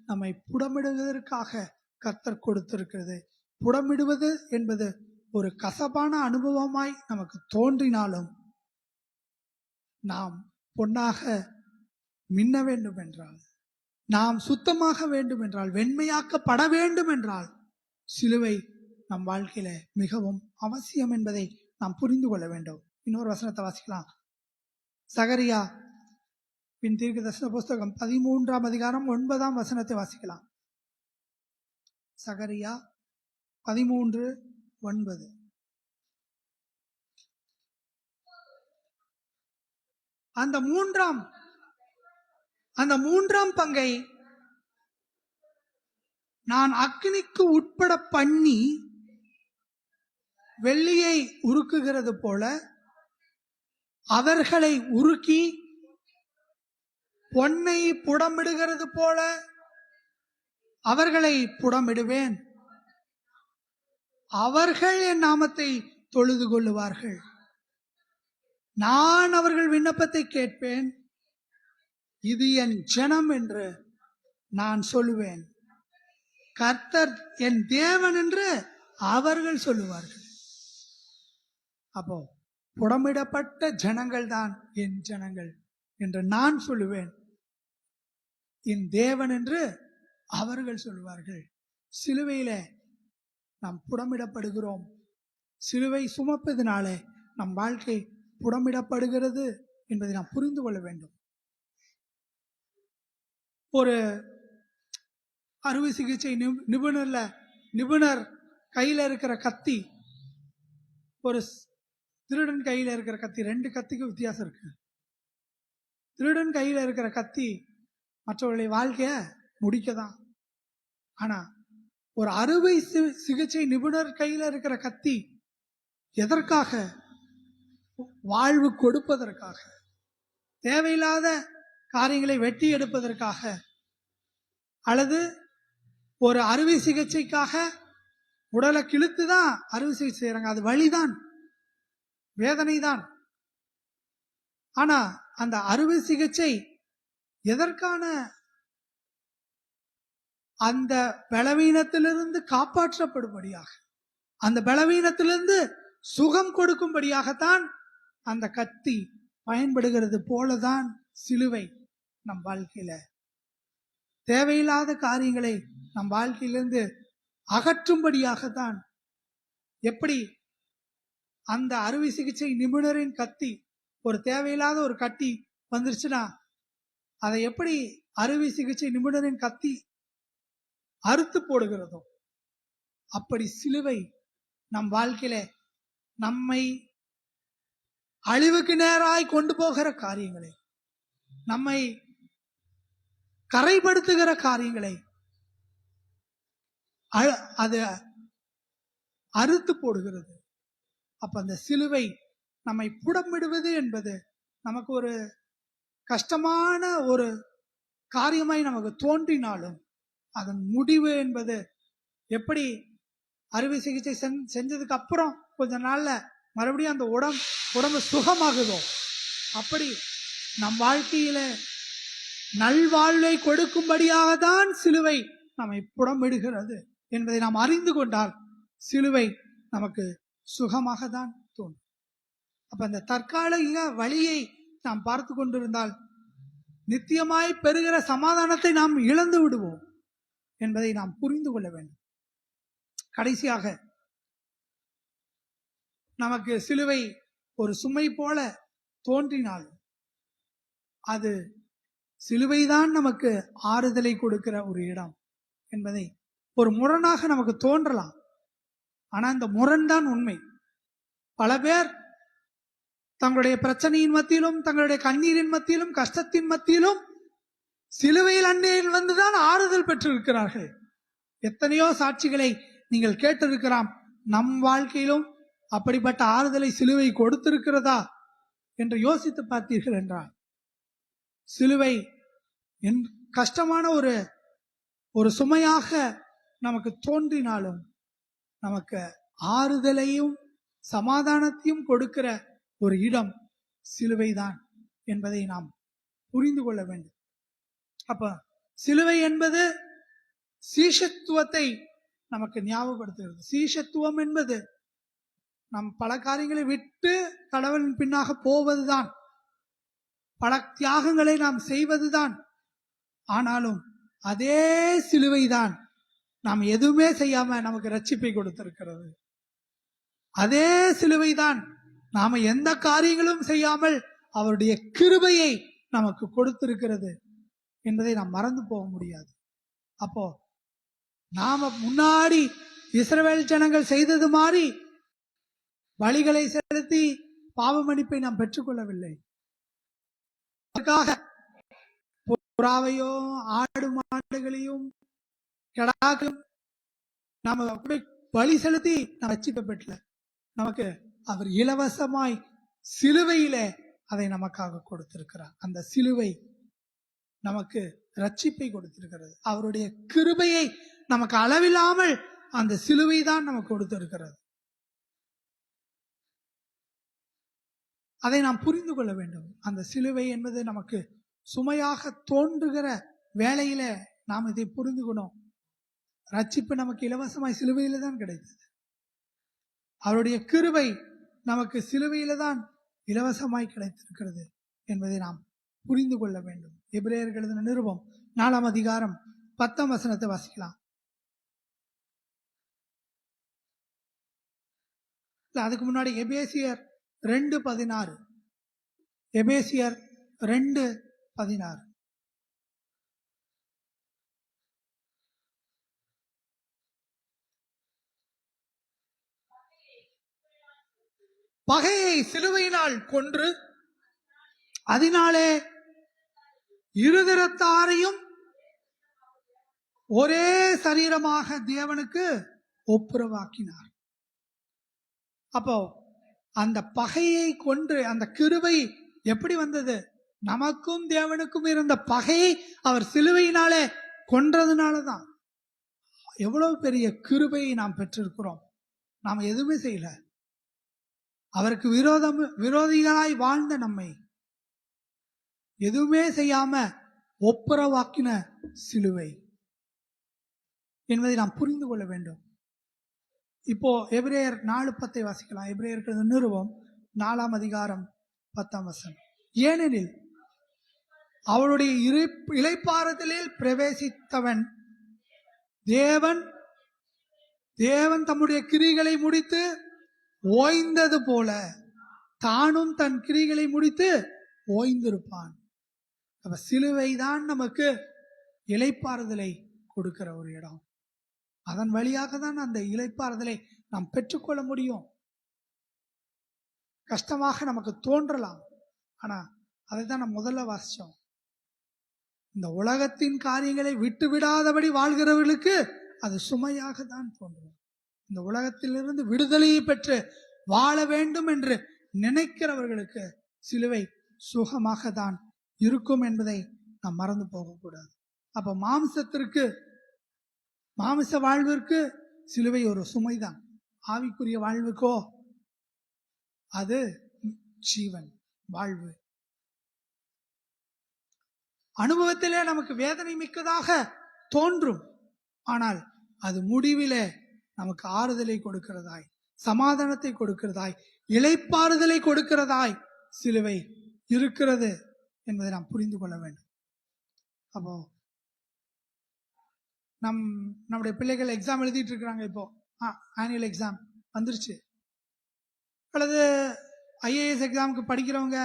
நம்மை புடமிடுவதற்காக கர்த்தர் கொடுத்திருக்கிறது. புடமிடுவது என்பது ஒரு கசப்பான அனுபவமாய் நமக்கு தோன்றினாலும், நாம் பொன்னாக மின்ன வேண்டும் என்றால், நாம் சுத்தமாக வேண்டும் என்றால், வெண்மையாக்கப்பட வேண்டும் என்றால், சிலுவை நம் வாழ்க்கையில மிகவும் அவசியம் என்பதை நாம் புரிந்து கொள்ள வேண்டும். இன்னொரு வசனத்தை வாசிக்கலாம். சகரியா பின் தீர்க்கதரிசன புஸ்தகம் 13ஆம் அதிகாரம் 9ஆம் வசனத்தை வாசிக்கலாம். சகரியா 13:9. அந்த மூன்றாம் பங்கை நான் அக்கினிக்கு உட்பட பண்ணி வெள்ளியை உருக்குகிறது போல அவர்களை உருக்கி பொன்னை புடமிடுகிறது போல அவர்களை புடமிடுவேன். அவர்கள் என் நாமத்தை தொழுது கொள்ளுவார்கள். நான் அவர்கள் விண்ணப்பத்தை கேட்பேன். இது என் ஜனம் என்று நான் சொல்லுவேன். கர்த்தர் என் தேவன் என்று அவர்கள் சொல்லுவார்கள். அப்போ புடமிடப்பட்ட ஜனங்கள் தான் என் ஜனங்கள் என்று நான் சொல்லுவேன். என் தேவன் என்று அவர்கள் சொல்லுவார்கள். சிலுவையில நாம் புடமிடப்படுகிறோம். சிலுவை சுமப்பதினாலே நம் வாழ்க்கை புடமிடப்படுகிறது என்பதை நாம் புரிந்து கொள்ள வேண்டும். ஒரு அறுவை சிகிச்சை நிபுணர் கையில இருக்கிற கத்தி, ஒரு திருடன் கையில இருக்கிற கத்தி, ரெண்டு கத்திக்கு வித்தியாசம் இருக்கு. திருடன் கையில இருக்கிற கத்தி மற்றவர்களை வாழ்க்கைய முடிக்கதான். ஆனா ஒரு அறுவை சிகிச்சை நிபுணர் கையில இருக்கிற கத்தி எதற்காக? வாழ்வு கொடுப்பதற்காக, தேவையில்லாத காரியங்களை வெட்டி எடுப்பதற்காக, அல்லது ஒரு அறுவை சிகிச்சைக்காக உடலை கிழித்து தான் அறுவை சிகிச்சை செய்யறாங்க. அது வலிதான், வேதனை தான். ஆனா அந்த அறுவை சிகிச்சை எதற்கான? அந்த பலவீனத்திலிருந்து காப்பாற்றப்படும்படியாக, அந்த பலவீனத்திலிருந்து சுகம் கொடுக்கும்படியாகத்தான் அந்த கத்தி பயன்படுகிறது போலதான் சிலுவை நம் வாழ்க்கையில தேவையில்லாத காரியங்களை நம் வாழ்க்கையிலிருந்து அகற்றும்படியாகத்தான். எப்படி அந்த அறுவை சிகிச்சை நிபுணரின் கத்தி, ஒரு தேவையில்லாத ஒரு கட்டி வந்துருச்சுன்னா அதை எப்படி அறுவை சிகிச்சை நிபுணரின் கத்தி அறுத்து போடுகிறதோ, அப்படி சிலுவை நம் வாழ்க்கையில நம்மை அழிவுக்கு நேராய் கொண்டு போகிற காரியங்களை, நம்மை கரைப்படுத்துகிற காரியங்களை அது அறுத்து போடுகிறது. அப்ப அந்த சிலுவை நம்மை புடமிடுவது என்பது நமக்கு ஒரு கஷ்டமான ஒரு காரியமாய் நமக்கு தோன்றினாலும் அதன் முடிவு என்பது, எப்படி அறுவை சிகிச்சை செஞ்சதுக்கு அப்புறம் கொஞ்ச நாள்ல மறுபடியும் அந்த உடம்பு சுகமாகுதோ, அப்படி நம் வாழ்க்கையில நல்வாழ்வை கொடுக்கும்படியாக தான் சிலுவை நம்மை புடமிடுகிறது என்பதை நாம் அறிந்து கொண்டால் சிலுவை நமக்கு சுகமாக தான் தோன்றும். அப்ப அந்த தற்காலிக வழியை நாம் பார்த்து கொண்டிருந்தால் நித்தியமாய் பெறுகிற சமாதானத்தை நாம் இழந்து விடுவோம் என்பதை நாம் புரிந்து கொள்ள வேண்டும். கடைசியாக நமக்கு சிலுவை ஒரு சுமை போல தோன்றினாலும் அது சிலுவைதான் நமக்கு ஆறுதலை கொடுக்கிற ஒரு இடம் என்பதை ஒரு முரணாக நமக்கு தோன்றலாம். ஆனா இந்த முரண் தான் உண்மை. பல பேர் தங்களுடைய பிரச்சனையின் மத்தியிலும், தங்களுடைய கண்ணீரின் மத்தியிலும், கஷ்டத்தின் மத்தியிலும் சிலுவையில் அண்டையில் வந்துதான் ஆறுதல் பெற்றிருக்கிறார்கள். எத்தனையோ சாட்சிகளை நீங்கள் கேட்டிருக்கலாம். நம் வாழ்க்கையிலும் அப்படிப்பட்ட ஆறுதலை சிலுவை கொடுத்திருக்கிறதா என்று யோசித்து பார்த்தீர்கள் என்றால், சிலுவை கஷ்டமான ஒரு சுமையாக நமக்கு தோன்றினாலும் நமக்கு ஆறுதலையும் சமாதானத்தையும் கொடுக்கிற ஒரு இடம் சிலுவைதான் என்பதை நாம் புரிந்து கொள்ள வேண்டும். அப்ப சிலுவை என்பது சீஷத்துவத்தை நமக்கு ஞாபகப்படுத்துகிறது. சீஷத்துவம் என்பது நம் பல காரியங்களை விட்டு கடவுளின் பின்னாக போவதுதான், பல தியாகங்களை நாம் செய்வதுதான். ஆனாலும் அதே சிலுவைதான் நாம் எதுவுமே செய்யாம நமக்கு ரட்சிப்பை கொடுத்திருக்கிறது. அதே சிலுவைதான் நாம எந்த காரியங்களும் செய்யாமல் அவருடைய கிருபையை நமக்கு கொடுத்திருக்கிறது என்பதை நாம் மறந்து போக முடியாது. அப்போ நாம முன்னாடி இஸ்ரவேல் ஜனங்கள் செய்தது மாதிரி பலிகளை செலுத்தி பாவ மன்னிப்பை நாம் பெற்றுக்கொள்ளவில்லை. அதற்காக புறாவையோ ஆடு மாடுகளையும் கெடாக்களும் நாம கூட பலி செலுத்தி நாம் ரட்சிக்கப்பட்டல. நமக்கு அவர் இலவசமாய் சிலுவையிலே அதை நமக்காக கொடுத்திருக்கிறார். அந்த சிலுவை நமக்கு ரட்சிப்பை கொடுத்திருக்கிறது. அவருடைய கிருபையை நமக்கு அளவில்லாமல் அந்த சிலுவை தான் நமக்கு கொடுத்திருக்கிறது. அதை நாம் புரிந்து கொள்ள வேண்டும். அந்த சிலுவை என்பது நமக்கு சுமையாக தோன்றுகிற வேளையில நாம் இதை புரிந்துக்கணும். ரட்சிப்பு நமக்கு இலவசமாய் சிலுவையில தான் கிடைத்தது. அவருடைய கிருபை நமக்கு சிலுவையில தான் இலவசமாய் கிடைத்திருக்கிறது என்பதை நாம் புரிந்து கொள்ள வேண்டும். எபிரேயருக்கு எழுதின நிருபம் 4ஆம் அதிகாரம் 10ஆம் வசனத்தை வாசிக்கலாம். அதுக்கு முன்னாடி எபேசியர் 2:16. எபேசியர் 2:16. பகையை சிலுவையினால் கொன்று அதனாலே இருதரத்தாரையும் ஒரே சரீரமாக தேவனுக்கு ஒப்புரவாக்கினார். அப்போ அந்த பகையை கொன்று அந்த கிருபை எப்படி வந்தது? நமக்கும் தேவனுக்கும் இருந்த பகையை அவர் சிலுவையினாலே கொன்றதுனாலதான். எவ்வளவு பெரிய கிருபையை நாம் பெற்றிருக்கிறோம். நாம் எதுவுமே செய்யல. அவருக்கு விரோதிகளாய் வாழ்ந்த நம்மை எதுவுமே செய்யாம ஒப்புரவாக்கின சிலுவை என்பதை நாம் புரிந்து கொள்ள வேண்டும். இப்போ எபிரேயர் 4:10 வாசிக்கலாம். எபிரேயருக்கு நிருபம் 4ஆம் அதிகாரம் 10ஆம் வசனம். ஏனெனில் அவருடைய இளைப்பாறுதலில் பிரவேசித்தவன் தேவன் தம்முடைய கிரிகளை முடித்து ஓய்ந்தது போல தானும் தன் கிரிகளை முடித்து ஓய்ந்திருப்பான். அப்ப சிலுவை தான் நமக்கு இளைப்பாறுதலை கொடுக்கிற ஒரு இடம். அதன் வழியாக தான் அந்த இளைப்பாறுதலை நாம் பெற்றுக்கொள்ள முடியும். கஷ்டமாக நமக்கு தோன்றலாம். ஆனா அதை தான் நம்ம முதல்ல வாசிச்சோம். இந்த உலகத்தின் காரியங்களை விட்டு விடாதபடி வாழ்கிறவர்களுக்கு அது சுமையாக தான் தோன்றும். இந்த உலகத்திலிருந்து விடுதலையை பெற்று வாழ வேண்டும் என்று நினைக்கிறவர்களுக்கு சிலுவை சுகமாக தான் இருக்கும் என்பதை நாம் மறந்து போகக்கூடாது. அப்ப மாமிச வாழ்விற்கு சிலுவை ஒரு சுமைதான். ஆவிக்குரிய வாழ்வுக்கோ அது ஜீவன் வாழ்வு. அனுபவத்திலே நமக்கு வேதனை மிக்கதாக தோன்றும். ஆனால் அது முடிவிலே நமக்கு ஆறுதலை கொடுக்கிறதாய், சமாதானத்தை கொடுக்கிறதாய், இளைப்பாறுதலை கொடுக்கிறதாய் சிலுவை இருக்கிறது என்பதை நாம் புரிந்து கொள்ள வேண்டும். அப்போ நம்முடைய பிள்ளைகள் எக்ஸாம் எழுதிட்டு இருக்கிறாங்க. இப்போ ஆனுவல் எக்ஸாம் வந்துருச்சு. அல்லது ஐஏஎஸ் எக்ஸாமுக்கு படிக்கிறவங்க,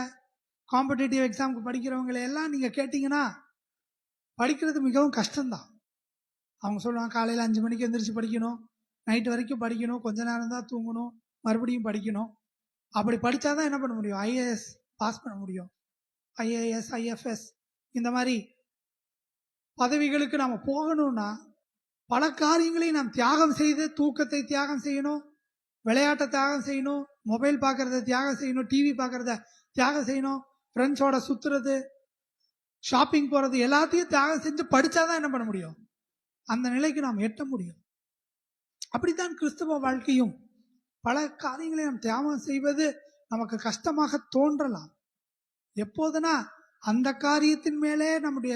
காம்படிட்டிவ் எக்ஸாமுக்கு படிக்கிறவங்களை எல்லாம் நீங்க கேட்டீங்கன்னா படிக்கிறது மிகவும் கஷ்டம்தான். அவங்க சொல்லுவாங்க காலையில் 5 மணிக்கு எந்திரிச்சு படிக்கணும், நைட்டு வரைக்கும் படிக்கணும், கொஞ்ச நேரம் தான் தூங்கணும், மறுபடியும் படிக்கணும். அப்படி படித்தாதான் என்ன பண்ண முடியும்? ஐஏஎஸ் பாஸ் பண்ண முடியும். ஐஏஎஸ், ஐஎஃப்எஸ் இந்த மாதிரி பதவிகளுக்கு நாம் போகணும்னா பல காரியங்களை நாம் தியாகம் செய்து, தூக்கத்தை தியாகம் செய்யணும், விளையாட்டை தியாகம் செய்யணும், மொபைல் பார்க்கறத தியாகம் செய்யணும், டிவி பார்க்கறத தியாகம் செய்யணும், ஃப்ரெண்ட்ஸோட சுத்துறது, ஷாப்பிங் போறது எல்லாத்தையும் தியாகம் செஞ்சு படிச்சாதான் என்ன பண்ண முடியும்? அந்த நிலைக்கு நாம் எட்ட முடியும். அப்படித்தான் கிறிஸ்தவ வாழ்க்கையும். பல காரியங்களை நாம் தியாகம் செய்வது நமக்கு கஷ்டமாக தோன்றலாம். எப்போதுனா அந்த காரியத்தின் மேலே நம்முடைய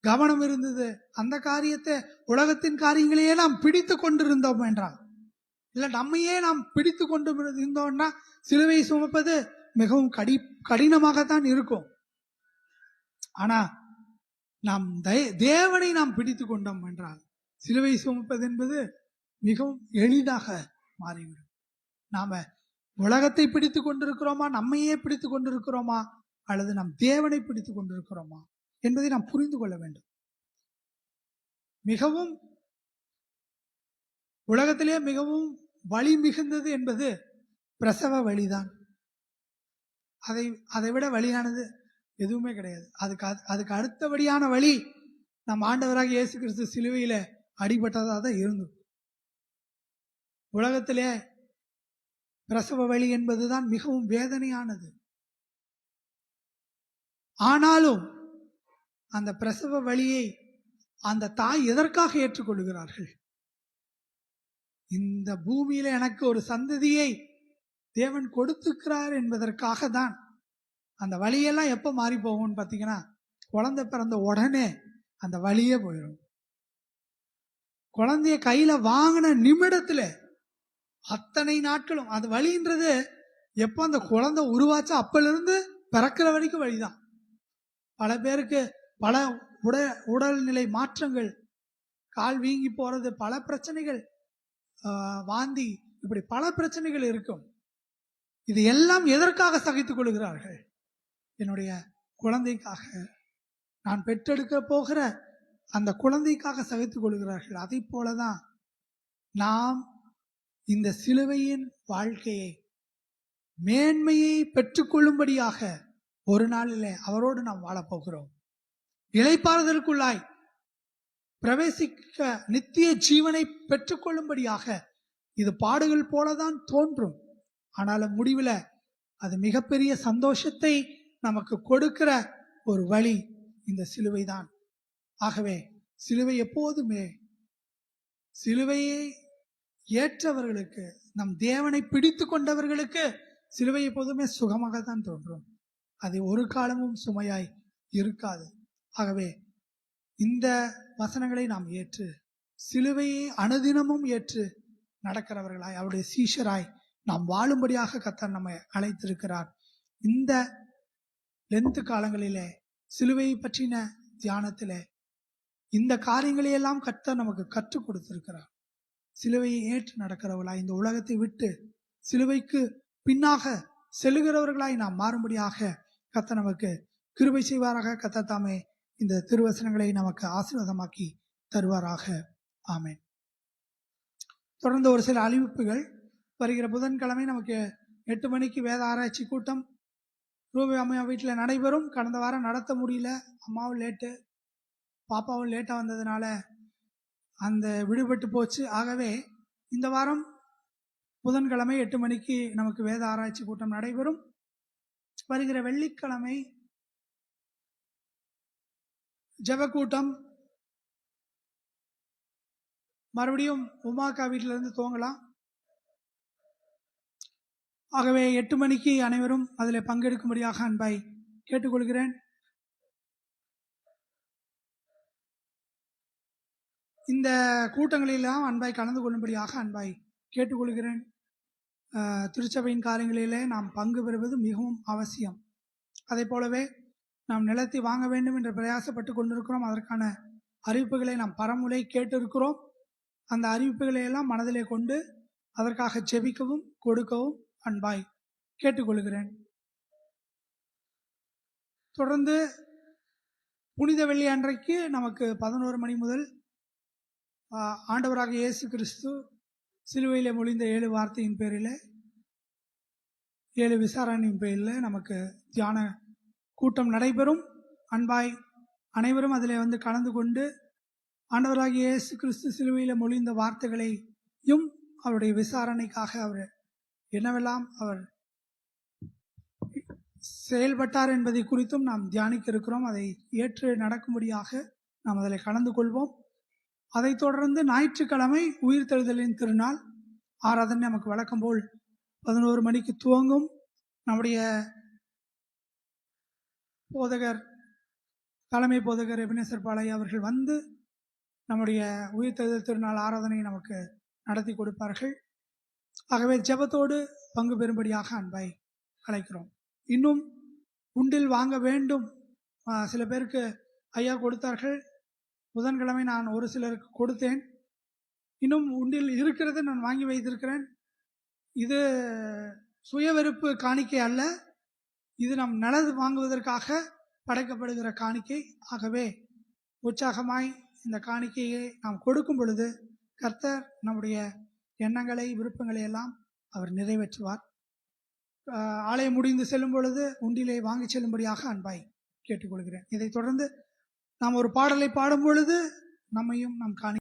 கவனம் இருந்தது, அந்த காரியத்தை உலகத்தின் காரியங்களையே நாம் பிடித்து கொண்டிருந்தோம் என்றால், இல்லை நம்மையே நாம் பிடித்து கொண்டு இருந்தோம்னா சிலுவை சுமப்பது மிகவும் கடினமாகத்தான் இருக்கும். ஆனா நாம் தேவனை நாம் பிடித்து கொண்டோம் என்றால் சிலுவை சுமப்பது என்பது மிகவும் எளிதாக மாறிவிடும். நாம உலகத்தை பிடித்து கொண்டிருக்கிறோமா, நம்மையே பிடித்து கொண்டிருக்கிறோமா, அல்லது நாம் தேவனை பிடித்து கொண்டிருக்கிறோமா என்பதை நாம் புரிந்து கொள்ள வேண்டும். மிகவும் உலகத்திலே மிகவும் வலி மிகுந்தது என்பது பிரசவ வழிதான். அதை விட வலியானது எதுவுமே கிடையாது. அதுக்கு அடுத்தபடியான வழி நம் ஆண்டவராக இயேசு கிறிஸ்து சிலுவையில அடிபட்டதாக தான் இருந்தது. உலகத்திலே பிரசவ வலி என்பதுதான் மிகவும் வேதனையானது. ஆனாலும் அந்த பிரசவ வலியை அந்த தாய் எதற்காக ஏற்றுக்கொள்கிறார்கள்? இந்த பூமியில எனக்கு ஒரு சந்ததியை தேவன் கொடுத்துக்கிறார் என்பதற்காக தான். அந்த வலியெல்லாம் எப்ப மாறி போகும்னு பார்த்தீங்கன்னா, குழந்தை பிறந்த உடனே அந்த வலியே போயிடும். குழந்தைய கையில வாங்கின நிமிடத்துல அத்தனை நாட்களும் அது வலின்றது எப்போ அந்த குழந்தை உருவாச்சா அப்பல இருந்து பிறக்கிற வரைக்கும் வழிதான். பல பேருக்கு பல உடல்நிலை மாற்றங்கள், கால் வீங்கி போறது, பல பிரச்சனைகள், வாந்தி, இப்படி பல பிரச்சனைகள் இருக்கும். இது எல்லாம் எதற்காக சகித்துக் கொள்கிறார்கள்? என்னுடைய குழந்தைக்காக, நான் பெற்றெடுக்க போகிற அந்த குழந்தைக்காக சகித்துக் கொள்கிறார்கள். அதை போலதான் நாம் இந்த சிலுவையின் வாழ்க்கையை மேன்மையை பெற்றுக்கொள்ளும்படியாக ஒரு நாளிலே அவரோடு நாம் வாழப்போகிறோம். இளைப்பாறுதலுக்குள்ளாய் பிரவேசிக்க நித்திய ஜீவனை பெற்றுக்கொள்ளும்படியாக இது பாடுகள் போலதான் தோன்றும். ஆனாலும் முடிவில் அது மிகப்பெரிய சந்தோஷத்தை நமக்கு கொடுக்கிற ஒரு வழி இந்த சிலுவை தான். ஆகவே சிலுவை எப்போதுமே, சிலுவையை ஏற்றவர்களுக்கு, நம் தேவனை பிடித்து கொண்டவர்களுக்கு சிலுவை எப்போதுமே சுகமாகத்தான் தோன்றும். அது ஒரு காலமும் சுமையாய் இருக்காது. ஆகவே இந்த வசனங்களை நாம் ஏற்று சிலுவையை அனுதினமும் ஏற்று நடக்கிறவர்களாய் அவருடைய சீஷராய் நாம் வாழும்படியாக கர்த்தர் நம்மை அழைத்திருக்கிறார். இந்த லென்த் காலங்களிலே சிலுவையை பற்றின தியானத்திலே இந்த காரியங்களையெல்லாம் கர்த்தர் நமக்கு கற்றுக் கொடுத்திருக்கிறார். சிலுவையை ஏற்று நடக்கிறவர்களாய் இந்த உலகத்தை விட்டு சிலுவைக்கு பின்னாக செல்லுகிறவர்களாய் நாம் மாறும்படியாக கர்த்தர் நமக்கு கிருபை செய்வாராக. கர்த்தர் தாமே இந்த திருவசனங்களை நமக்கு ஆசீர்வாதமாக்கி தருவாராக. ஆமென். தொடர்ந்து ஒரு சில அறிவிப்புகள். வருகிற புதன்கிழமை நமக்கு 8 மணிக்கு வேத ஆராய்ச்சி கூட்டம் ரூபி அம்மா வீட்டில் நடைபெறும். கடந்த வாரம் நடத்த முடியல, அம்மாவும் லேட்டு, பாப்பாவும் லேட்டாக வந்ததுனால அந்த விடுபட்டு போச்சு. ஆகவே இந்த வாரம் புதன்கிழமை 8 மணிக்கு நமக்கு வேத ஆராய்ச்சி கூட்டம் நடைபெறும். வருகிற வெள்ளிக்கிழமை ஜெப கூட்டம் மறுபடியும் உமாக்கா வீட்டிலிருந்து துவங்கலாம். ஆகவே 8 மணிக்கு அனைவரும் அதில் பங்கெடுக்கும்படியாக அன்பாய் கேட்டுக்கொள்கிறேன். இந்த கூட்டங்களிலெல்லாம் அன்பாய் கலந்து கொள்ளும்படியாக அன்பாய் கேட்டுக்கொள்கிறேன். திருச்சபையின் காரியங்களிலே நாம் பங்கு பெறுவது மிகவும் அவசியம். அதை போலவே நாம் நிலத்தை வாங்க வேண்டும் என்று பிரயாசப்பட்டு கொண்டிருக்கிறோம். அதற்கான அறிவிப்புகளை நாம் பரமுறை கேட்டிருக்கிறோம். அந்த அறிவிப்புகளை எல்லாம் மனதிலே கொண்டு அதற்காக ஜெபிக்கவும் கொடுக்கவும் அன்பாய் கேட்டுக்கொள்கிறேன். தொடர்ந்து புனித வெள்ளி அன்றைக்கு நமக்கு 11 மணி முதல் ஆண்டவராக இயேசு கிறிஸ்து சிலுவையிலே மொழிந்த 7 வார்த்தையின் பேரில் 7 விசாரணையின் பேரில் நமக்கு தியான கூட்டம் நடைபெறும். அன்பாய் அனைவரும் அதில் வந்து கலந்து கொண்டு ஆண்டவராகிய இயேசு கிறிஸ்து சிலுவையில் மொழிந்த வார்த்தைகளையும் அவருடைய விசாரணைக்காக அவர் என்னவெல்லாம் அவர் செயல்பட்டார் என்பதை குறித்தும் நாம் தியானிக்க இருக்கிறோம். அதை ஏற்று நடக்கும்படியாக நாம் அதில் கலந்து கொள்வோம். அதைத் தொடர்ந்து ஞாயிற்றுக்கிழமை உயிர்த்தெழுதலின் திருநாள் ஆராதனை நமக்கு வழக்கம் போல் 11 மணிக்கு துவங்கும். நம்முடைய போதகர், தலைமை போதகர் எபினேசர் பாளைய அவர்கள் வந்து நம்முடைய உயிர்த்தெழுதல் திருநாள் ஆராதனை நமக்கு நடத்தி கொடுப்பார்கள். ஆகவே ஜெபத்தோடு பங்கு பெறும்படியாக அன்பாய் அழைக்கிறோம். இன்னும் உண்டில் வாங்க வேண்டும். சில பேருக்கு ஐயா கொடுத்தார்கள். புதன்கிழமை நான் ஒரு சிலருக்கு கொடுத்தேன். இன்னும் உண்டில் இருக்கிறது, நான் வாங்கி வைத்திருக்கிறேன். இது சுயவெறுப்பு காணிக்கை அல்ல, இது நம் நலது வாங்குவதற்காக படைக்கப்படுகிற காணிக்கை. ஆகவே உற்சாகமாய் இந்த காணிக்கையை நாம் கொடுக்கும் பொழுது கர்த்தர் நம்முடைய எண்ணங்களை, விருப்பங்களை எல்லாம் அவர் நிறைவேற்றுவார். ஆலயம் முடிந்து செல்லும் பொழுது உண்டிலை வாங்கி செல்லும்படியாக அன்பாய் கேட்டுக்கொள்கிறேன். இதைத் தொடர்ந்து நாம் ஒரு பாடலை பாடும் பொழுது நம்மையும் நம் காணி